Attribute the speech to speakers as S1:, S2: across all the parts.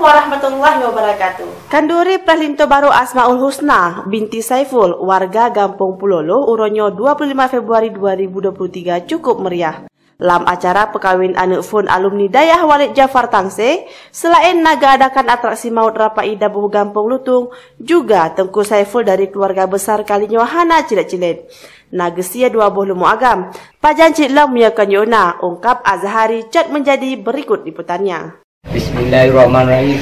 S1: warahmatullahi wabarakatuh.
S2: Kanduri Prahlinto Baru Asmaul Husna binti Saiful, warga Gampung Pulolo, Uronyo 25 Februari 2023 cukup meriah. Dalam acara pekawin anak fun alumni Dayah Walid Jafar Tangse, selain naga adakan atraksi maut Rapai Dabuh Gampung Lutung, juga Tengku Saiful dari keluarga besar Kalinyo Hana Cilet-Cilet. Nagesia 20 lemu agam. Pajan Cik Lam Miakan Yona, ungkap Azhari cat menjadi berikut liputannya.
S3: Bismillahirrahmanirrahim.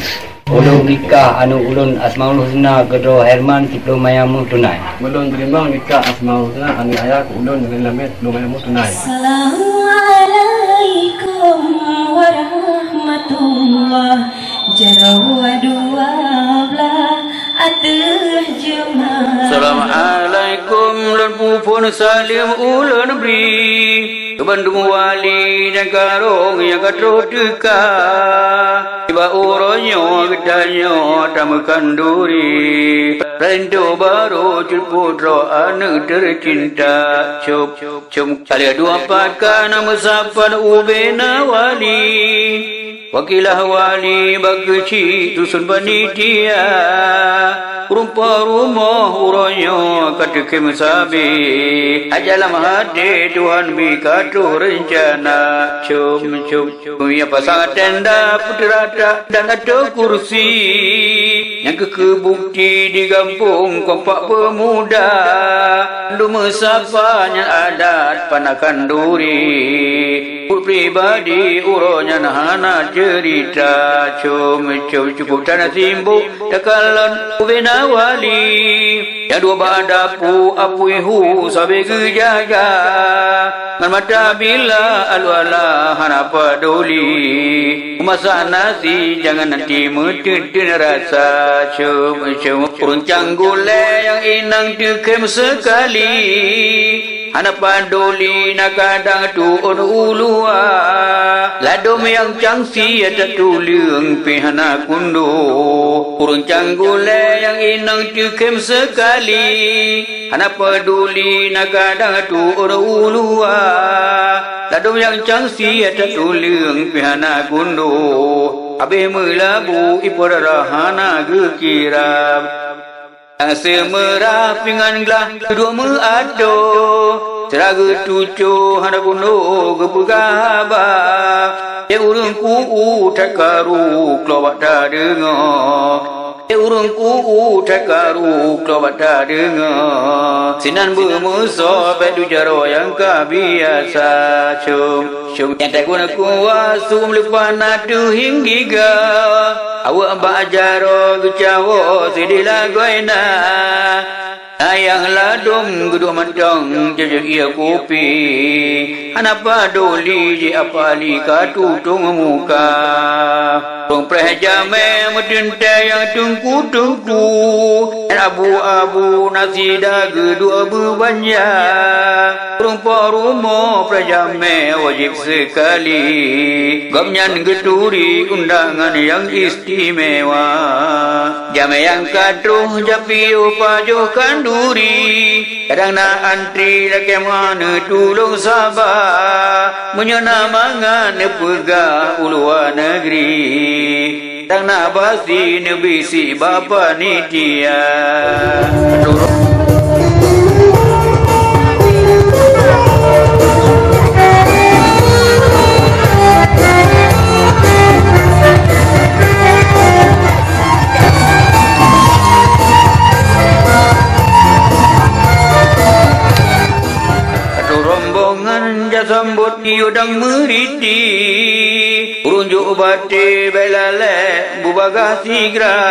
S3: Ulun nikah anu ulun Asmaul Husna Gedro Herman Diplomayamu tunai.
S4: Ulun terima nikah Asmaul Husna anu ayah ulun dengan lamet Diplomayamu tunai.
S5: Assalamualaikum warahmatullahi wabarakatuh.
S3: Assalamualaikum lan pupun salim ulun beri. Bandung wali dan karong yang kadro deka. Tiba uronyo gedanyo tamakan duri. Prahlinto Baru Putro anak tercinta. Cup kali 24 nama sapan ubena wali. Wakilah wali bageci dusun panitia. Rumpah rumah uronyo katekem sabi. Ajalam hati Tuhan bikatu rencana. Cum ya pasangan tenda putrata dan ada kursi. Yang kekebukti di kampung kompak pemuda. Duma sapanya adat panakan duri. Pribadi uronya nahana cerita. Cukup tanah simbuk takalan ubena wali. Yang dua badapu apuihu sabi gejaga. Ngan mata bila alwala hana peduli. Masak nasi jangan nanti metedin rasa. Runcang gulai yang inang dikem sekali. Hana paduli nak kadang tuun ulua. Ladom yang cangsi ada tuliang pihana kundo. Runcang gulai yang inang dikem sekali. Hana peduli nak kadang tuun ulua. Ladom yang cangsi ada tuliang pihana kundo. Abe melabu iporahana gekira. Semerah pingan gelah kedua meado. Seraga tujuh hana kuno kepegaba. Ya urung ku tak karu kelawat dah dengar. Urung ku tak karu kelawat dah dengar. Sinan bermusuh bedu jaro yang kebiasa. Cum yang tak guna kuasum lepas nadu hingga. Awak bajaro gecawo sidilah goina. Ayang ladung gedua mantang jajak ia kopi. Hana paduli je apali katutung muka. Rong prehjame medente yang tungku-tungku. Abu-abu nasi dah gedua berbanya. Rumpah rumah prehjame wajib sekali. Gamnyan geduri undangan yang istimewa. Jame yang kadruh japi upajuh kanduri. Kadang nak antri laki mana tulung sabar. Menyana mangan pegah uluan negeri. Kadang nak basi nebisi bapa nitia. Sambut diudang meriti. Urunjuk bati belale bubaga sigra.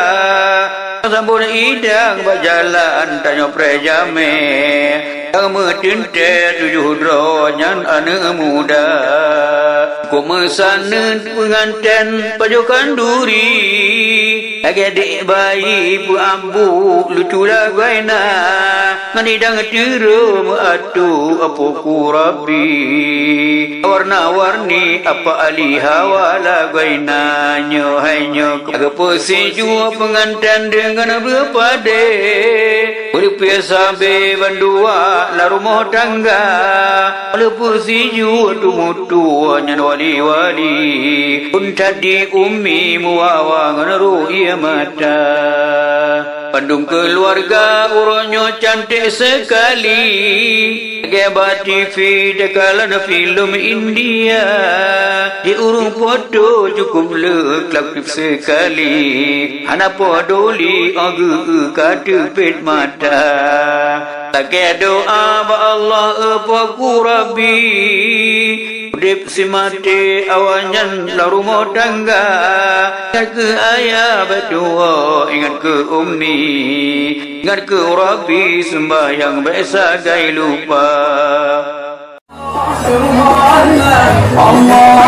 S3: Sambut idang berjalan tanya prejame. Yang metinte 7 dronyan anak muda. Ku mesanen pengantin pajukan duri.
S5: adik bayi pu ambu lucu lagaina nganidang tiru atu apa kurabi warna-warni apa aliha wala gaina nyo hai nyo agaposi jua pengantin dengan berpade berpiasa be bandua la rumah tangga lepusi jua tumutu nyan wali-wali pun tadi ummi muawa nganaru ia mata Bandung keluarga uronyo cantik sekali Gebat TV dekalan film India Di urung foto cukup leklak sekali Hana podoli agu kadepit mata Tak doa ba Allah apa kurabi Udip si mati awanyan la rumah tangga Ingat ke ayah berdua Ingat ke ummi Ingat ke Rabbi sembahyang biasa gay lupa Allah